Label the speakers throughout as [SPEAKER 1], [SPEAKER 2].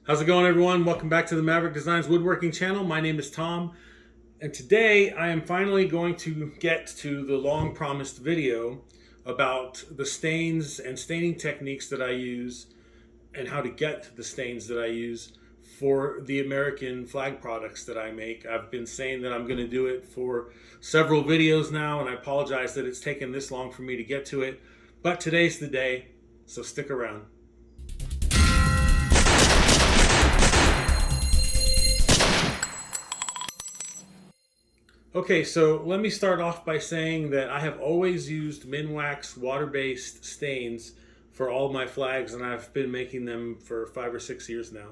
[SPEAKER 1] How's it going, everyone? Welcome back to the Maverick Designs Woodworking channel. My name is Tom, and today I am finally going to get to the long promised video about the stains and staining techniques that I use and how to get the stains that I use for the American flag products that I make. I've been saying that I'm going to do it for several videos now, and I apologize that it's taken this long for me to get to it, but today's the day, so stick around. Okay, so let me start off by saying that I have always used Minwax water-based stains for all my flags, and I've been making them for 5 or 6 years now.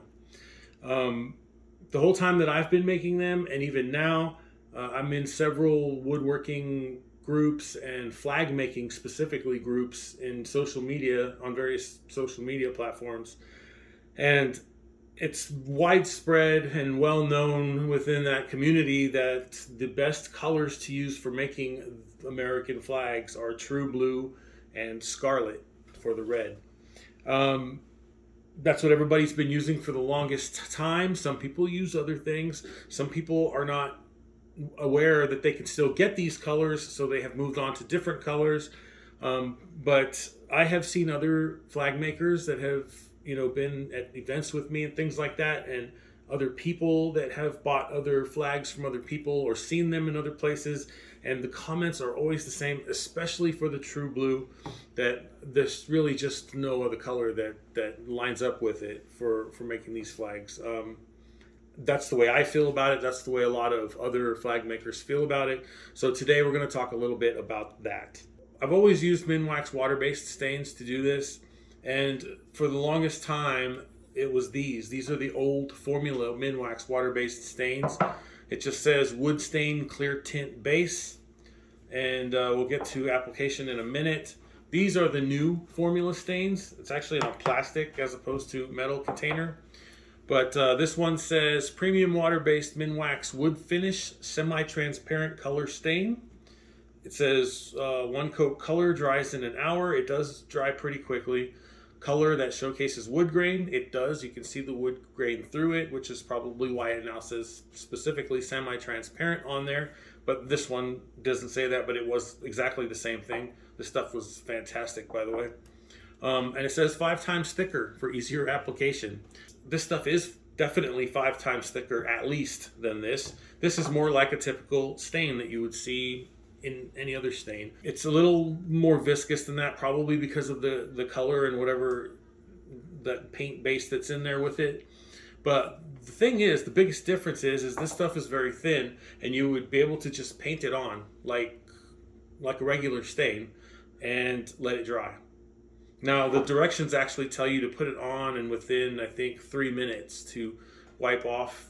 [SPEAKER 1] The whole time that I've been making them, and even now, I'm in several woodworking groups and flag making specifically groups in social media, on various social media platforms. And it's widespread and well known within that community that the best colors to use for making American flags are true blue and scarlet for the red. Um, that's what everybody's been using for the longest time. Some people use other things. Some people are not aware that they can still get these colors, so they have moved on to different colors. But I have seen other flag makers that have been at events with me and things like that, and other people that have bought other flags from other people or seen them in other places, and the comments are always the same, especially for the true blue, that there's really just no other color that lines up with it for making these flags. That's the way I feel about it. That's the way a lot of other flag makers feel about it. So today we're going to talk a little bit about that. I've always used Minwax water-based stains to do this, and for the longest time it was these. These are the old formula Minwax water-based stains. It just says wood stain clear tint base, and we'll get to application in a minute. These are the new formula stains. It's actually in a plastic as opposed to metal container. But this one says premium water-based Minwax wood finish semi-transparent color stain. It says one coat color dries in an hour. It does dry pretty quickly. Color that showcases wood grain. It does. You can see the wood grain through it, which is probably why it now says specifically semi-transparent on there. But this one doesn't say that, but it was exactly the same thing. This stuff was fantastic, by the way. And it says 5 times thicker for easier application. This stuff is definitely 5 times thicker at least than this. This is more like a typical stain that you would see in any other stain. It's a little more viscous than that, probably because of the color and whatever that paint base that's in there with it. But the thing is, the biggest difference is this stuff is very thin, and you would be able to just paint it on like a regular stain and let it dry. Now, the directions actually tell you to put it on, and within, I think, 3 minutes to wipe off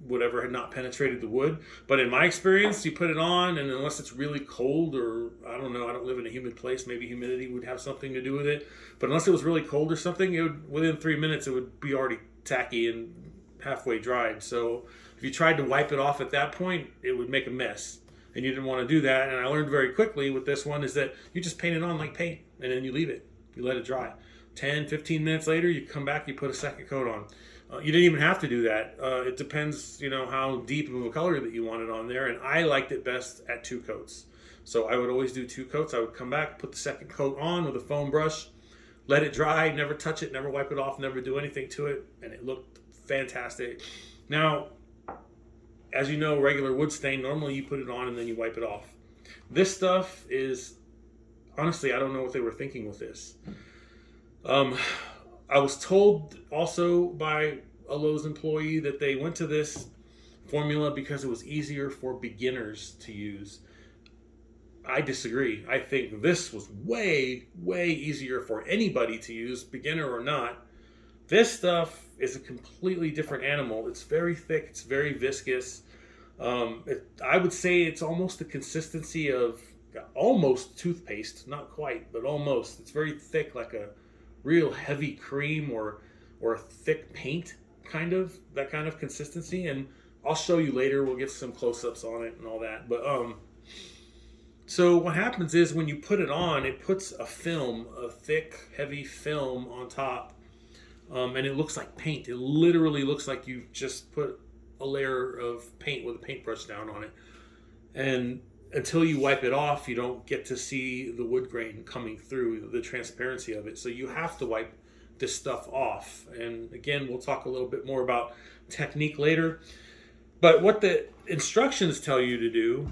[SPEAKER 1] whatever had not penetrated the wood. But in my experience, you put it on, and unless it's really cold, or I don't know, I don't live in a humid place, maybe humidity would have something to do with it. But unless it was really cold or something, within 3 minutes, it would be already tacky and halfway dried. So if you tried to wipe it off at that point, it would make a mess. And you didn't want to do that. And I learned very quickly with this one is that you just paint it on like paint, and then you leave it. You let it dry. 10, 15 minutes later, you come back, you put a second coat on. You didn't even have to do that. It depends, how deep of a color that you want it on there. And I liked it best at 2 coats. So I would always do 2 coats. I would come back, put the second coat on with a foam brush, let it dry, never touch it, never wipe it off, never do anything to it. And it looked fantastic. Now, as you know, regular wood stain, normally you put it on and then you wipe it off. This stuff is, honestly, I don't know what they were thinking with this. I was told also by a Lowe's employee that they went to this formula because it was easier for beginners to use. I disagree. I think this was way, way easier for anybody to use, beginner or not. This stuff is a completely different animal. It's very thick. It's very viscous. I would say it's almost the consistency of almost toothpaste. Not quite, but almost. It's very thick, like a real heavy cream or a thick paint, that kind of consistency. And I'll show you later. We'll get some close-ups on it and all that. But so what happens is when you put it on, it puts a film, a thick, heavy film on top and it looks like paint. It literally looks like you just put a layer of paint with a paintbrush down on it. And until you wipe it off, you don't get to see the wood grain coming through, the transparency of it. So you have to wipe this stuff off. And again, we'll talk a little bit more about technique later. But what the instructions tell you to do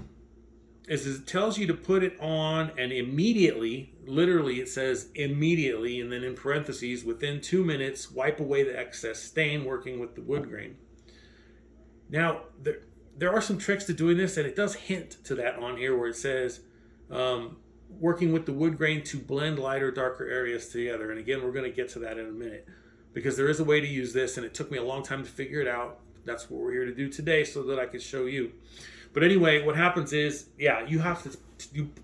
[SPEAKER 1] is it tells you to put it on and immediately, literally it says immediately, and then in parentheses, within 2 minutes, wipe away the excess stain working with the wood grain. Now, there are some tricks to doing this, and it does hint to that on here where it says working with the wood grain to blend lighter, darker areas together. And again, we're going to get to that in a minute because there is a way to use this, and it took me a long time to figure it out. That's what we're here to do today so that I can show you. But anyway, what happens is, yeah, you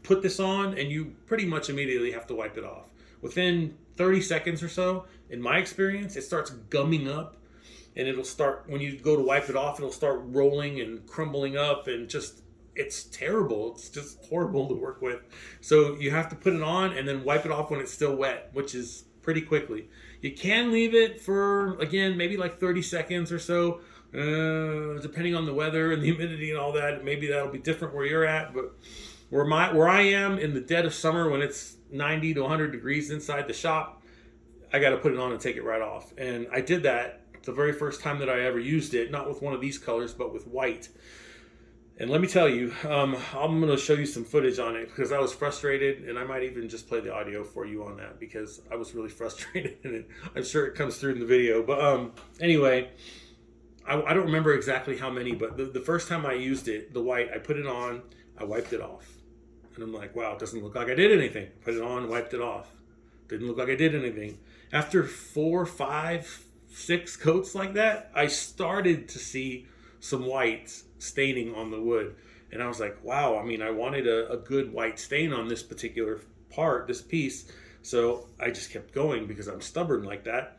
[SPEAKER 1] put this on and you pretty much immediately have to wipe it off. Within 30 seconds or so, in my experience, it starts gumming up, and it'll start, when you go to wipe it off, it'll start rolling and crumbling up, and just, it's terrible. It's just horrible to work with. So you have to put it on and then wipe it off when it's still wet, which is pretty quickly. You can leave it for, again, maybe like 30 seconds or so. Depending on the weather and the humidity and all that, maybe that'll be different where you're at. But where I am in the dead of summer, when it's 90 to 100 degrees inside the shop, I got to put it on and take it right off. And I did that the very first time that I ever used it, not with one of these colors, but with white. And let me tell you, I'm going to show you some footage on it because I was frustrated, and I might even just play the audio for you on that because I was really frustrated, and I'm sure it comes through in the video. But anyway, I don't remember exactly how many, but the first time I used it, the white, I put it on, I wiped it off. And I'm like, wow, it doesn't look like I did anything. Put it on, wiped it off. Didn't look like I did anything. After 4, 5, 6 coats like that, I started to see some white staining on the wood. And I was like, wow, I mean, I wanted a good white stain on this particular part, this piece. So I just kept going because I'm stubborn like that.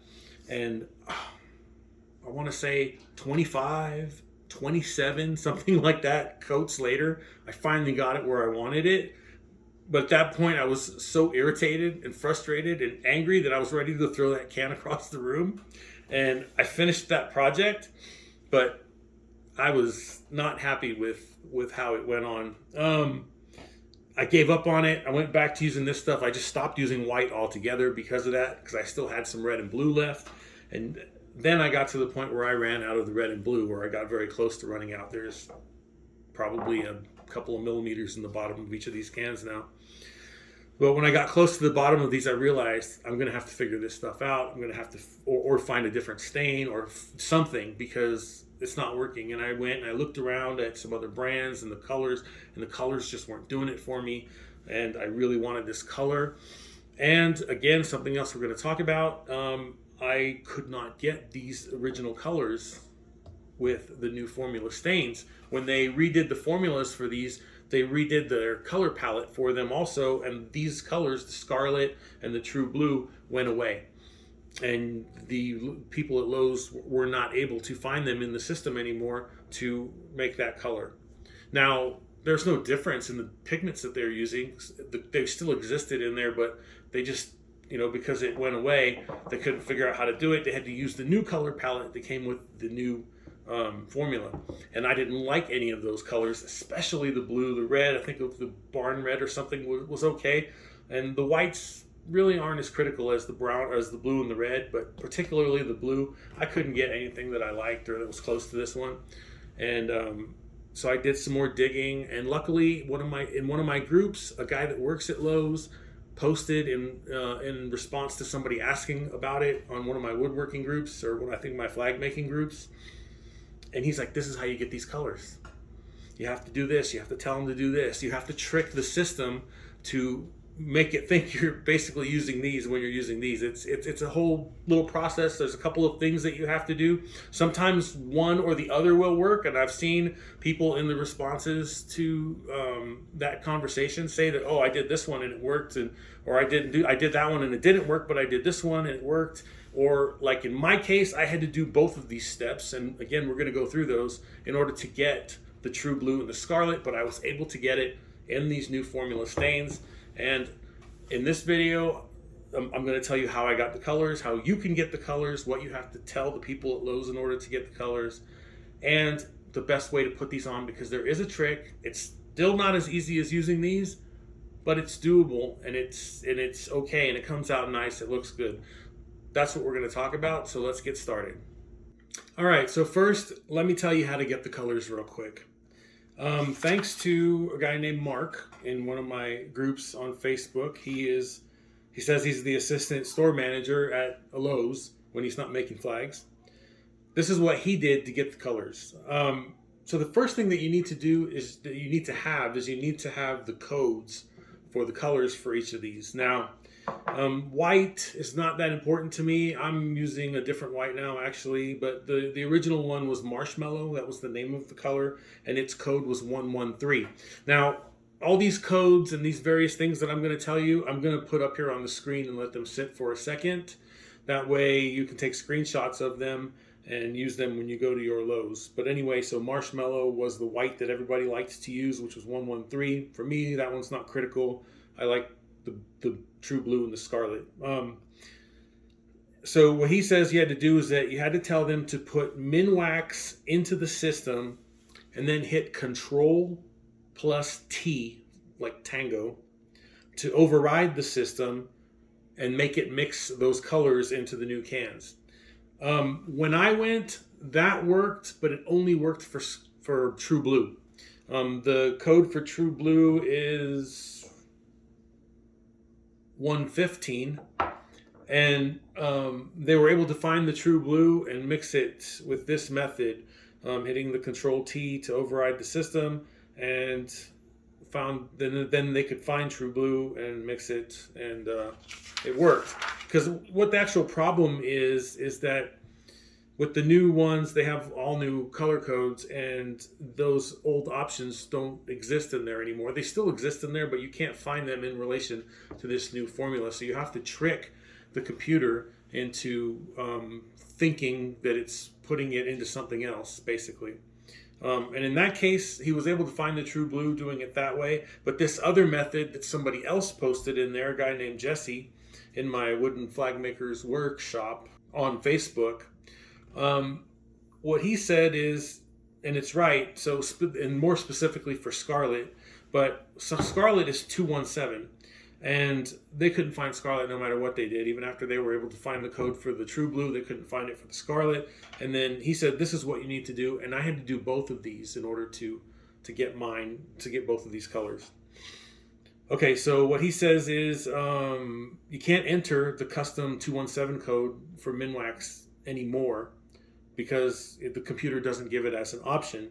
[SPEAKER 1] And I want to say 25, 27, something like that, coats later, I finally got it where I wanted it. But at that point, I was so irritated and frustrated and angry that I was ready to throw that can across the room. And I finished that project, but I was not happy with how it went on. I gave up on it. I went back to using this stuff. I just stopped using white altogether because of that, because I still had some red and blue left. And then I got to the point where I ran out of the red and blue, where I got very close to running out. There's probably a couple of millimeters in the bottom of each of these cans now. But when I got close to the bottom of these, I realized I'm going to have to figure this stuff out. I'm going to have to, or find a different stain or something, because it's not working. And I went and I looked around at some other brands and the colors just weren't doing it for me. And I really wanted this color. And again, something else we're going to talk about, I could not get these original colors with the new formula stains. When they redid the formulas for these, they redid their color palette for them also, and these colors, the Scarlet and the True Blue, went away. And the people at Lowe's were not able to find them in the system anymore to make that color. Now, there's no difference in the pigments that they're using. They still existed in there, but they just, because it went away, they couldn't figure out how to do it. They had to use the new color palette that came with the new formula. And I didn't like any of those colors, especially the blue. The red, I think the barn red or something was okay. And the whites really aren't as critical as the brown, as the blue and the red, but particularly the blue. I couldn't get anything that I liked or that was close to this one. And so I did some more digging, and luckily in one of my groups, a guy that works at Lowe's posted in response to somebody asking about it on one of my woodworking groups, or one, I think my flag making groups. And he's like, this is how you get these colors. You have to do this. You have to tell them to do this. You have to trick the system to make it think you're basically using these when you're using these. It's a whole little process. There's a couple of things that you have to do. Sometimes one or the other will work, and I've seen people in the responses to that conversation say that, oh, I did this one and it worked, or I did that one and it didn't work, but I did this one and it worked. Or like in my case, I had to do both of these steps, and again, we're going to go through those in order to get the True Blue and the Scarlet, but I was able to get it in these new formula stains. And in this video, I'm going to tell you how I got the colors, how you can get the colors, what you have to tell the people at Lowe's in order to get the colors, and the best way to put these on, because there is a trick. It's still not as easy as using these, but it's doable, and it's okay, and it comes out nice. It looks good. That's what we're going to talk about, so let's get started. All right, so first, let me tell you how to get the colors real quick. Thanks to a guy named Mark in one of my groups on Facebook. He says he's the assistant store manager at a Lowe's when he's not making flags. This is what he did to get the colors. So the first thing that you need to do is you need to have the codes for the colors for each of these. Now, white is not that important to me. I'm using a different white now, actually, but the original one was Marshmallow. That was the name of the color, and its code was 113. Now, all these codes and these various things that I'm going to tell you, I'm going to put up here on the screen and let them sit for a second. That way you can take screenshots of them and use them when you go to your Lowe's. But anyway, so Marshmallow was the white that everybody liked to use, which was 113. For me, that one's not critical. I like the True Blue and the Scarlet. So what he says you had to do is that you had to tell them to put Minwax into the system and then hit Control plus T, like tango, to override the system and make it mix those colors into the new cans. When I went, that worked, but it only worked for True Blue. The code for True Blue is 115, and they were able to find the True Blue and mix it with this method, hitting the Control T to override the system, and then they could find True Blue and mix it, and it worked. Because what the actual problem is that with the new ones, they have all new color codes, and those old options don't exist in there anymore. They still exist in there, but you can't find them in relation to this new formula. So you have to trick the computer into thinking that it's putting it into something else, basically. And in that case, he was able to find the True Blue doing it that way. But this other method that somebody else posted in there, a guy named Jesse, in my Wooden Flag Makers Workshop on Facebook, what he said is, and it's right, so and more specifically for Scarlet, but so Scarlet is 217, and they couldn't find Scarlet no matter what they did. Even after they were able to find the code for the True Blue, they couldn't find it for the Scarlet. And then he said, this is what you need to do, and I had to do both of these in order to get both of these colors. Okay, so what he says is you can't enter the custom 217 code for Minwax anymore because the computer doesn't give it as an option.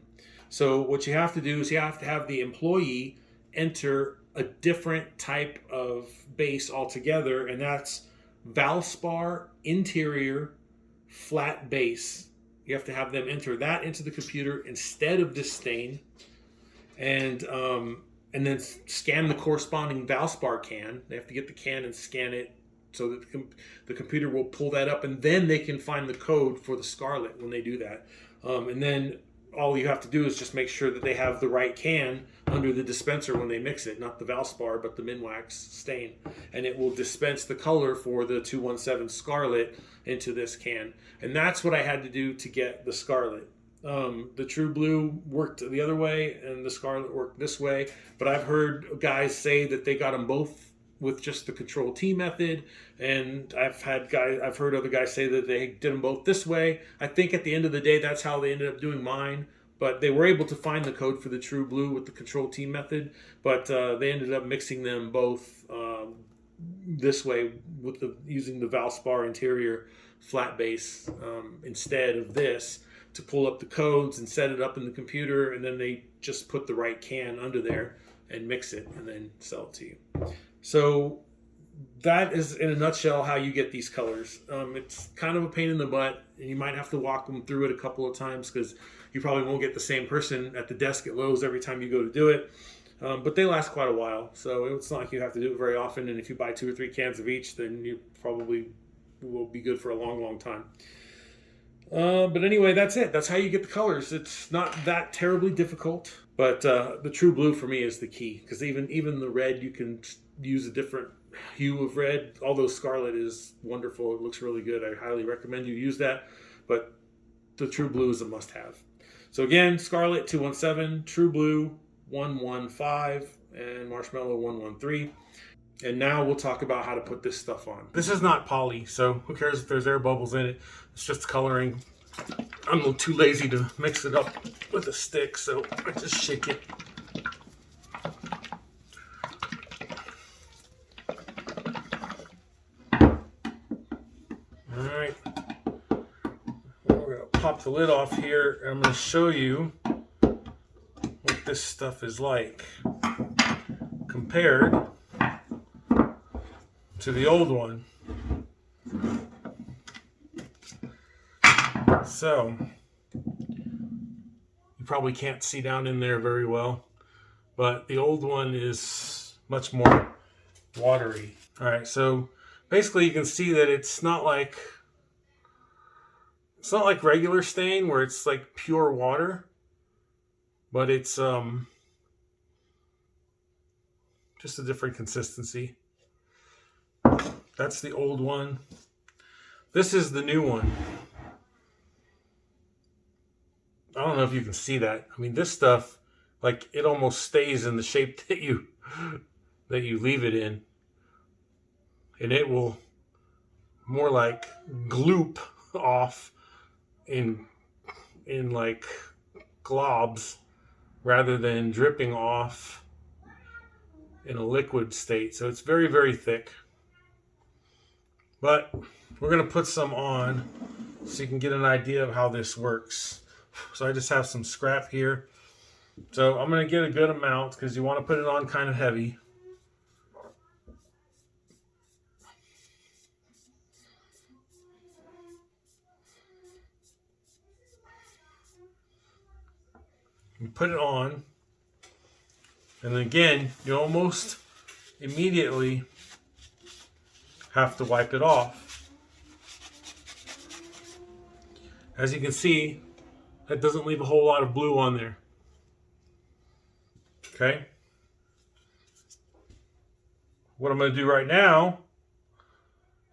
[SPEAKER 1] So what you have to do is you have to have the employee enter a different type of base altogether, and that's Valspar interior flat base. You have to have them enter that into the computer instead of this stain, and then scan the corresponding Valspar can. They have to get the can and scan it so that the computer will pull that up, and then they can find the code for the Scarlet when they do that. And then all you have to do is just make sure that they have the right can under the dispenser when they mix it, not the Valspar, but the Minwax stain. And it will dispense the color for the 217 Scarlet into this can. And that's what I had to do to get the Scarlet. The True Blue worked the other way, and the Scarlet worked this way. But I've heard guys say that they got them both with just the Control T method, and I've heard other guys say that they did them both this way. I think at the end of the day, that's how they ended up doing mine. But they were able to find the code for the True Blue with the Control T method, but they ended up mixing them both this way with using the Valspar interior flat base instead of this to pull up the codes and set it up in the computer, and then they just put the right can under there and mix it and then sell it to you. So that is in a nutshell how you get these colors. It's kind of a pain in the butt, and you might have to walk them through it a couple of times because you probably won't get the same person at the desk at Lowe's every time you go to do it. But they last quite a while, so it's not like you have to do it very often. And if you buy 2 or 3 cans of each, then you probably will be good for a long, long time. But anyway, that's it. That's how you get the colors. It's not that terribly difficult, but the True Blue for me is the key, because even the red, you can use a different hue of red. Although Scarlet is wonderful, it looks really good. I highly recommend you use that. But the True Blue is a must-have. So again, Scarlet 217, True Blue 115, and Marshmallow 113. And now we'll talk about how to put this stuff on. This is not poly, so who cares if there's air bubbles in it? It's just coloring. I'm a little too lazy to mix it up with a stick, so I just shake it. Alright. We're going to pop the lid off here, and I'm going to show you what this stuff is like compared to the old one. So, you probably can't see down in there very well, but the old one is much more watery. Alright, so basically you can see that it's not like regular stain where it's like pure water, but it's just a different consistency. That's the old one. This is the new one. I don't know if you can see that. I mean, this stuff, like, it almost stays in the shape that you leave it in. And it will more like gloop off in like globs rather than dripping off in a liquid state. So it's very, very thick. But we're going to put some on so you can get an idea of how this works. So I just have some scrap here. So I'm going to get a good amount because you want to put it on kind of heavy. You put it on. And then again, you almost immediately have to wipe it off. As you can see, that doesn't leave a whole lot of blue on there. Okay? What I'm going to do right now,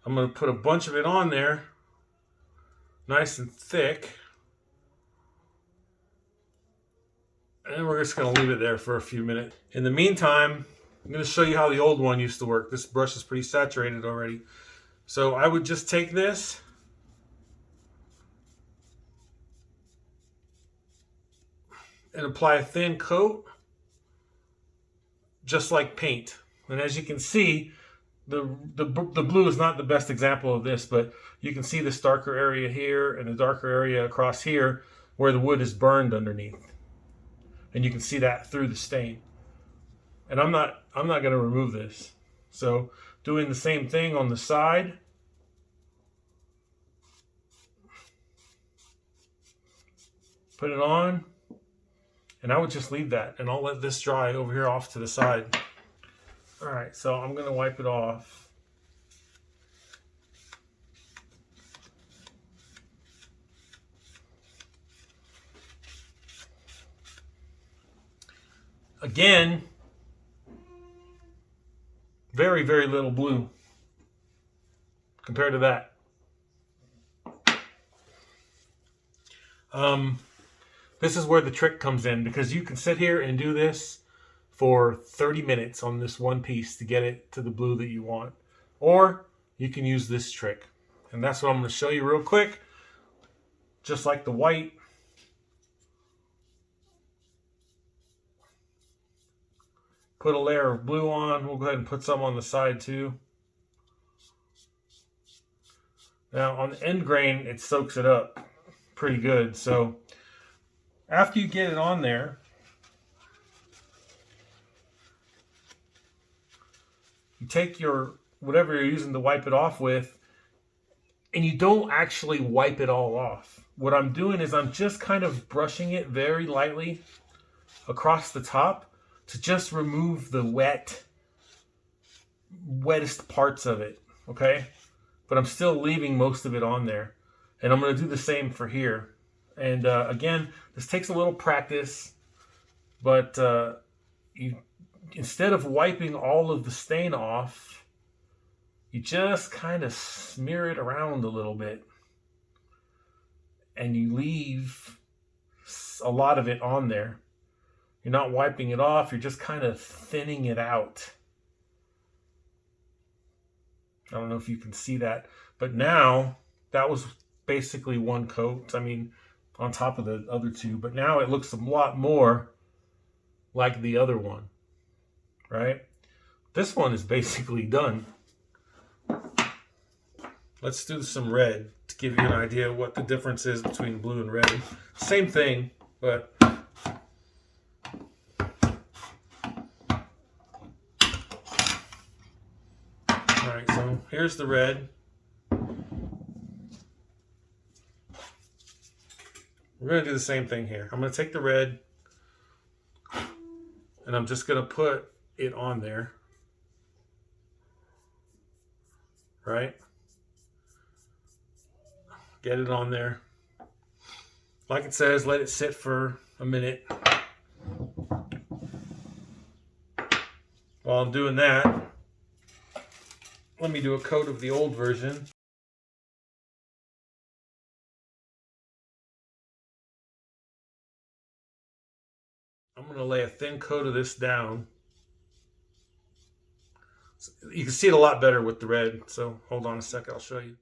[SPEAKER 1] I'm going to put a bunch of it on there, nice and thick. And we're just going to leave it there for a few minutes. In the meantime, I'm going to show you how the old one used to work. This brush is pretty saturated already. So I would just take this and apply a thin coat, just like paint. And as you can see, the blue is not the best example of this, but you can see this darker area here and the darker area across here where the wood is burned underneath. And you can see that through the stain. And I'm not going to remove this. So doing the same thing on the side. Put it on. And I would just leave that. And I'll let this dry over here off to the side. Alright, so I'm going to wipe it off. Again, very, very little blue compared to that. This is where the trick comes in, because you can sit here and do this for 30 minutes on this one piece to get it to the blue that you want. Or you can use this trick. And that's what I'm going to show you real quick. Just like the white. Put a layer of blue on. We'll go ahead and put some on the side too. Now on the end grain, it soaks it up pretty good. So after you get it on there, you take your whatever you're using to wipe it off with, and you don't actually wipe it all off. What I'm doing is I'm just kind of brushing it very lightly across the top to just remove the wettest parts of it, okay? But I'm still leaving most of it on there. And I'm going to do the same for here. And again, this takes a little practice, but instead of wiping all of the stain off, you just kind of smear it around a little bit. And you leave a lot of it on there. You're not wiping it off, you're just kind of thinning it out. I don't know if you can see that, but now that was basically one coat. I mean, on top of the other two, but now it looks a lot more like the other one, right? This one is basically done. Let's do some red to give you an idea of what the difference is between blue and red. Same thing, but all right, so here's the red. We're going to do the same thing here. I'm going to take the red and I'm just going to put it on there. Right? Get it on there. Like it says, let it sit for a minute. While I'm doing that, let me do a coat of the old version. I'm going to lay a thin coat of this down. You can see it a lot better with the red, so hold on a second, I'll show you.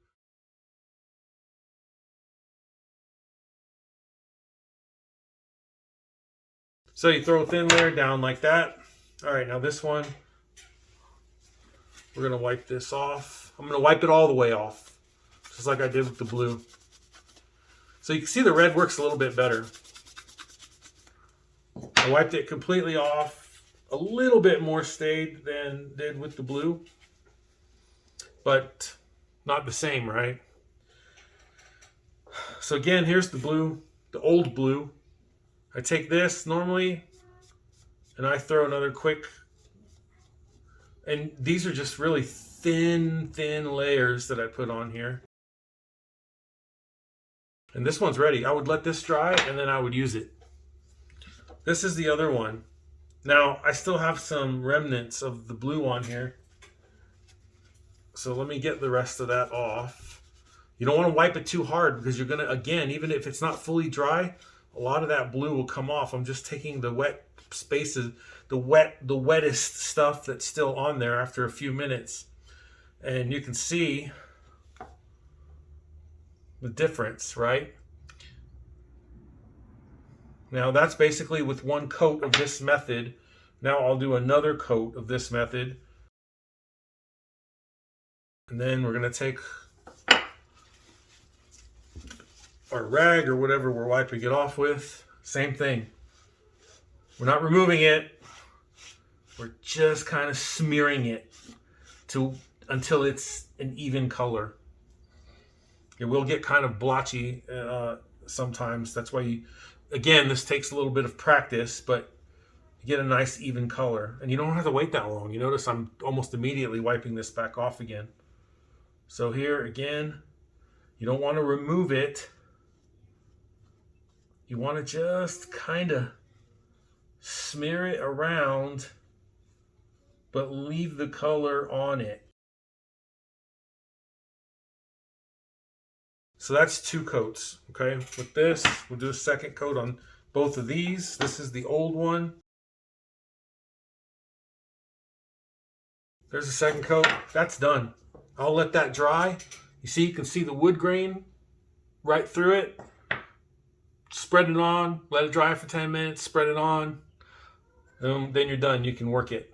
[SPEAKER 1] So you throw a thin layer down like that. All right, now this one, we're going to wipe this off. I'm going to wipe it all the way off, just like I did with the blue. So you can see the red works a little bit better. I wiped it completely off. A little bit more stayed than did with the blue, but not the same, right? So again, here's the blue, the old blue. I take this normally and I throw another quick, and these are just really thin layers that I put on here. And this one's ready. I would let this dry and then I would use it. This is the other one. Now, I still have some remnants of the blue on here. So let me get the rest of that off. You don't want to wipe it too hard because you're going to, again, even if it's not fully dry, a lot of that blue will come off. I'm just taking the wet spaces, the wettest stuff that's still on there after a few minutes. And you can see the difference, right? Now that's basically with one coat of this method. Now I'll do another coat of this method. And then we're going to take our rag or whatever we're wiping it off with. Same thing. We're not removing it. We're just kind of smearing it until it's an even color. It will get kind of blotchy sometimes. That's why again, this takes a little bit of practice, but you get a nice even color. And you don't have to wait that long. You notice I'm almost immediately wiping this back off again. So here again, you don't want to remove it. You want to just kind of smear it around, but leave the color on it. So that's two coats, okay? With this, we'll do a second coat on both of these. This is the old one. There's a second coat. That's done. I'll let that dry. You can see the wood grain right through it. Spread it on, let it dry for 10 minutes, spread it on. Then you're done. You can work it.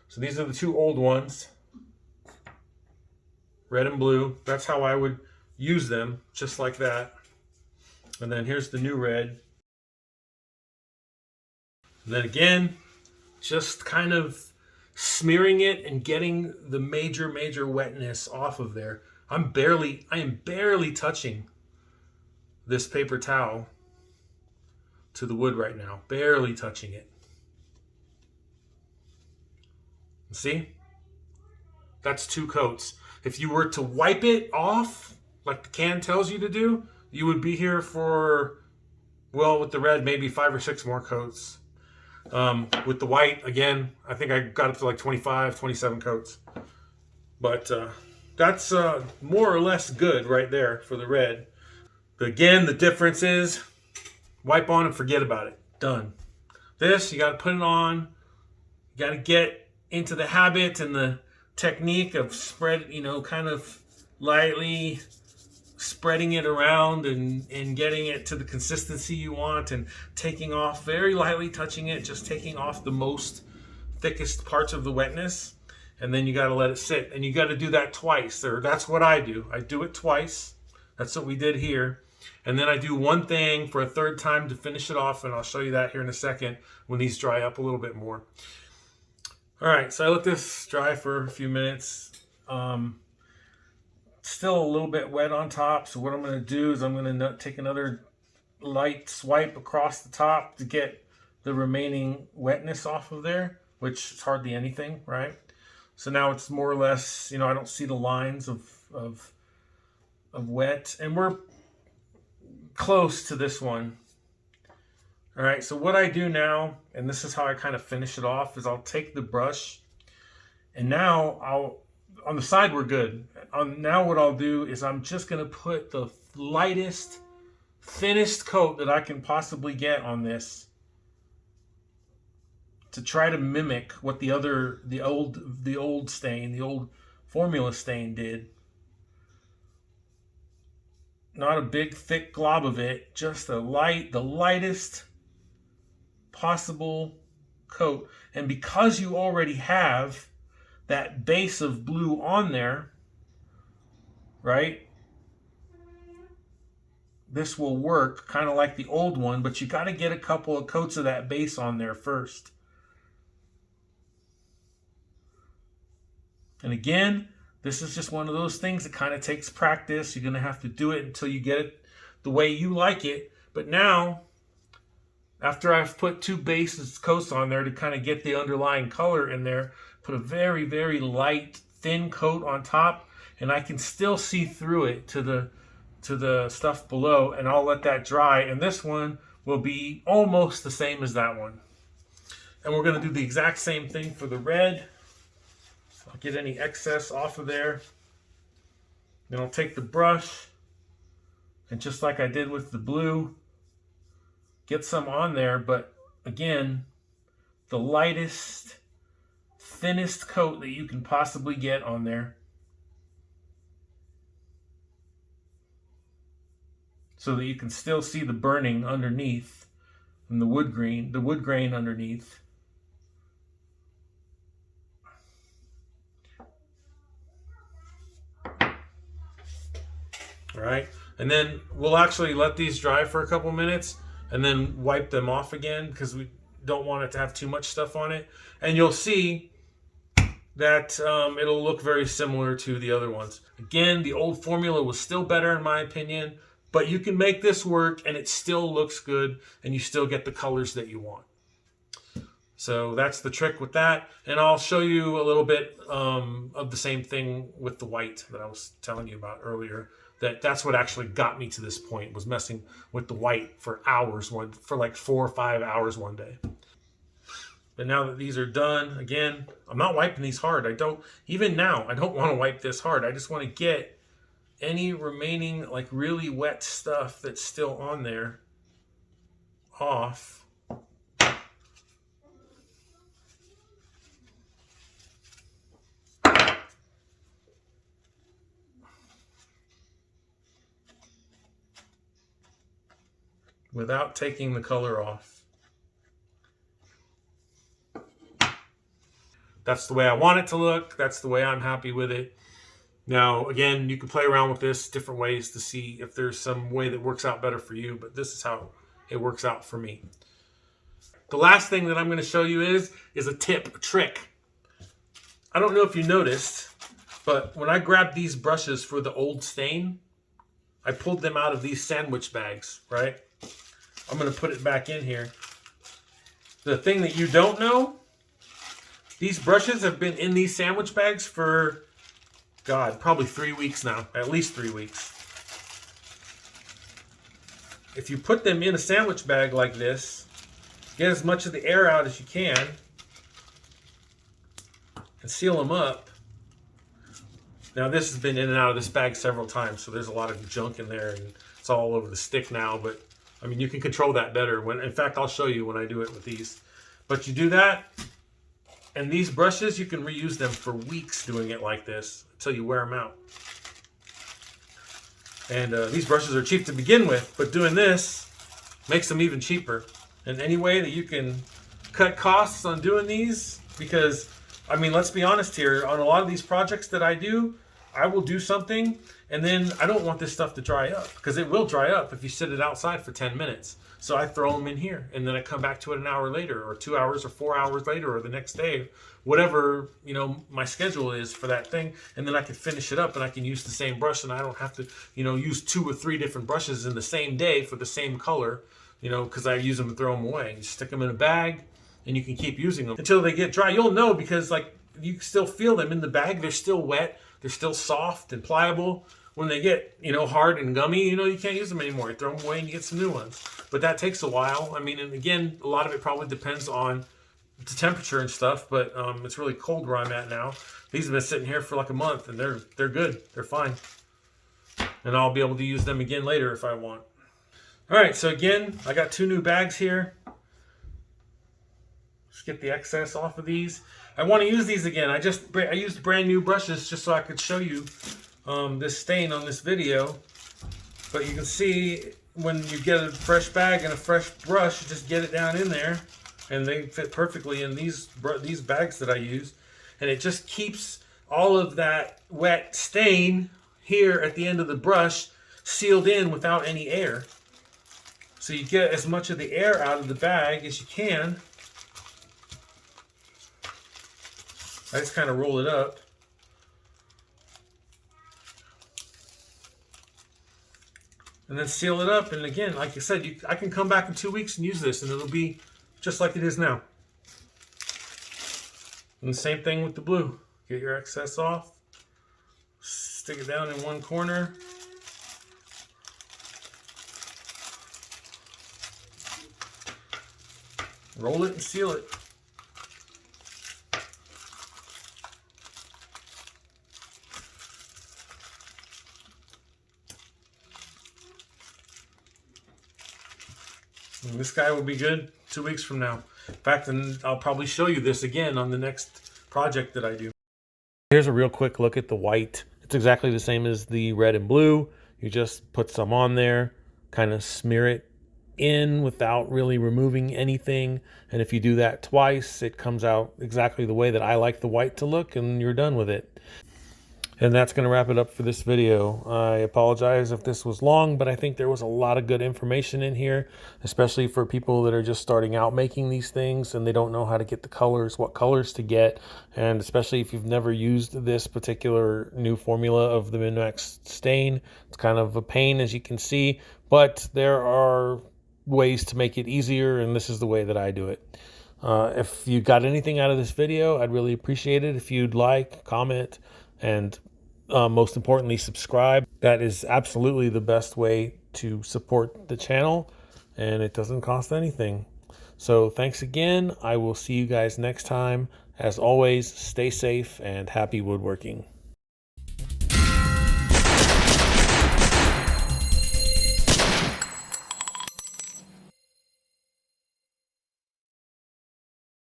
[SPEAKER 1] So these are the two old ones. Red and blue. That's how I would use them, just like that. And then here's the new red. And then again, just kind of smearing it and getting the major wetness off of there. I am barely touching this paper towel to the wood right now. Barely touching it. See? That's two coats. If you were to wipe it off, like the can tells you to do, you would be here for, well, with the red, maybe 5 or 6 more coats. With the white, again, I think I got up to like 25, 27 coats. But that's more or less good right there for the red. But again, the difference is wipe on and forget about it. Done. This, you got to put it on. You got to get into the habit and the technique of spread, kind of lightly spreading it around and getting it to the consistency you want, and taking off, very lightly touching it, just taking off the most thickest parts of the wetness. And then you got to let it sit. And you got to do that twice. Or that's what I do. I do it twice. That's what we did here. And then I do one thing for a third time to finish it off. And I'll show you that here in a second when these dry up a little bit more. All right. So I let this dry for a few minutes. Still a little bit wet on top. So what I'm going to do is I'm going to take another light swipe across the top to get the remaining wetness off of there, which is hardly anything, right? So now it's more or less, I don't see the lines of wet, and we're close to this one. All right, so what I do now, and this is how I kind of finish it off, is I'll take the brush, and now on the side we're good. Now what I'll do is I'm just going to put the lightest, thinnest coat that I can possibly get on this, to try to mimic what the old stain, the old formula stain did. Not a big thick glob of it, just the lightest possible coat. And because you already have that base of blue on there, right? This will work kind of like the old one, but you got to get a couple of coats of that base on there first. And again, this is just one of those things that kind of takes practice. You're going to have to do it until you get it the way you like it. But now, after I've put two base coats on there to kind of get the underlying color in there, put a very, very light, thin coat on top, and I can still see through it to the stuff below, and I'll let that dry. And this one will be almost the same as that one. And we're going to do the exact same thing for the red. I'll get any excess off of there. Then I'll take the brush, and just like I did with the blue, get some on there, but again, the lightest, thinnest coat that you can possibly get on there, so that you can still see the burning underneath and the wood grain underneath. All right, and then we'll actually let these dry for a couple minutes and then wipe them off again, because we don't want it to have too much stuff on it. And you'll see that it'll look very similar to the other ones. Again, the old formula was still better in my opinion, but you can make this work and it still looks good and you still get the colors that you want. So that's the trick with that. And I'll show you a little bit of the same thing with the white that I was telling you about earlier. That's what actually got me to this point, was messing with the white for hours, for like 4 or 5 hours one day. But now that these are done, again, I'm not wiping these hard. Even now, I don't want to wipe this hard. I just want to get any remaining like really wet stuff that's still on there off. Without taking the color off. That's the way I want it to look. That's the way I'm happy with it. Now, again, you can play around with this different ways to see if there's some way that works out better for you, but this is how it works out for me. The last thing that I'm going to show you is a tip, a trick. I don't know if you noticed, but when I grabbed these brushes for the old stain, I pulled them out of these sandwich bags, right? I'm going to put it back in here. The thing that you don't know, these brushes have been in these sandwich bags for, God, probably 3 weeks now. At least 3 weeks. If you put them in a sandwich bag like this, get as much of the air out as you can, and seal them up, Now this has been in and out of this bag several times, so there's a lot of junk in there and it's all over the stick now, but I mean, you can control that better. In fact, I'll show you when I do it with these. But you do that, and these brushes, you can reuse them for weeks doing it like this until you wear them out. And these brushes are cheap to begin with, but doing this makes them even cheaper. And any way that you can cut costs on doing these, because, I mean, let's be honest here, on a lot of these projects that I do, I will do something, and then I don't want this stuff to dry up, because it will dry up if you sit it outside for 10 minutes. So I throw them in here, and then I come back to it an hour later, or 2 hours, or 4 hours later, or the next day, whatever, you know, my schedule is for that thing, and then I can finish it up, and I can use the same brush, and I don't have to, you know, use 2 or 3 different brushes in the same day for the same color, you know, because I use them and throw them away. You stick them in a bag, and you can keep using them until they get dry. You'll know, because, like, you can still feel them in the bag. They're still wet. They're still soft and pliable. When they get, you know, hard and gummy, you know, you can't use them anymore. You throw them away and you get some new ones. But that takes a while. I mean, and again, a lot of it probably depends on the temperature and stuff, but it's really cold where I'm at now. These have been sitting here for like a month, and they're good. They're fine. And I'll be able to use them again later if I want. All right, so again, I got 2 new bags here. Just get the excess off of these. I want to use these again. I used brand new brushes just so I could show you this stain on this video. But you can see when you get a fresh bag and a fresh brush, you just get it down in there, and they fit perfectly in these bags that I use. And it just keeps all of that wet stain here at the end of the brush sealed in without any air. So you get as much of the air out of the bag as you can. I just kind of roll it up. And then seal it up. And again, like I said, I can come back in 2 weeks and use this, and it'll be just like it is now. And the same thing with the blue. Get your excess off. Stick it down in one corner. Roll it and seal it. And this guy will be good 2 weeks from now. In fact, and I'll probably show you this again on the next project that I do. Here's a real quick look at the white. It's exactly the same as the red and blue. You just put some on there, kind of smear it in without really removing anything. And if you do that twice, it comes out exactly the way that I like the white to look, and you're done with it. And that's going to wrap it up for this video. I apologize if this was long, but I think there was a lot of good information in here, especially for people that are just starting out making these things and they don't know how to get the colors, what colors to get, and especially if you've never used this particular new formula of the Minwax stain. It's kind of a pain, as you can see, but there are ways to make it easier, and this is the way that I do it. If you got anything out of this video, I'd really appreciate it if you'd like, comment, and most importantly, subscribe. That is absolutely the best way to support the channel, and it doesn't cost anything. So thanks again. I will see you guys next time. As always, stay safe and happy woodworking.